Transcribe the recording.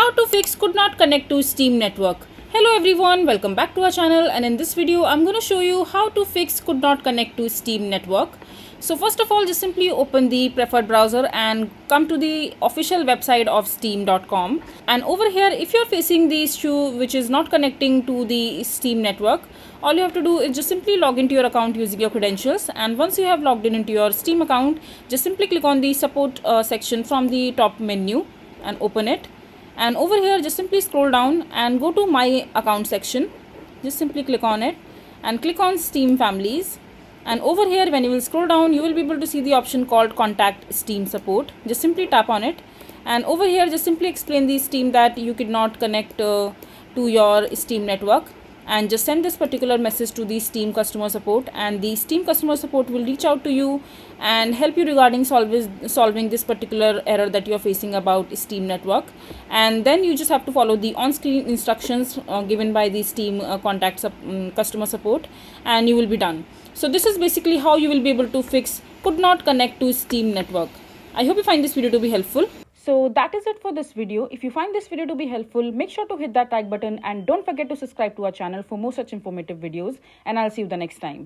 How to fix could not connect to Steam network. Hello everyone, welcome back to our channel, and in this video I'm going to show you how to fix could not connect to Steam network. So first of all, just simply open the preferred browser and come to the official website of steam.com, and over here if you're facing the issue which is not connecting to the Steam network, all you have to do is just simply log into your account using your credentials. And once you have logged in into your Steam account, just simply click on the support section from the top menu and open it. And over here just simply scroll down and go to my account section. Just simply click on it and click on Steam families, and over here when you will scroll down, you will be able to see the option called contact Steam support. Just simply tap on it, and over here just simply explain the Steam that you could not connect to your Steam network, and just send this particular message to the Steam customer support, and the Steam customer support will reach out to you and help you regarding solving this particular error that you are facing about Steam network. And then you just have to follow the on-screen instructions given by the Steam customer support, and you will be done. So this is basically how you will be able to fix could not connect to Steam network. I hope you find this video to be helpful. So that is it for this video. If you find this video to be helpful, make sure to hit that like button and don't forget to subscribe to our channel for more such informative videos, and I'll see you the next time.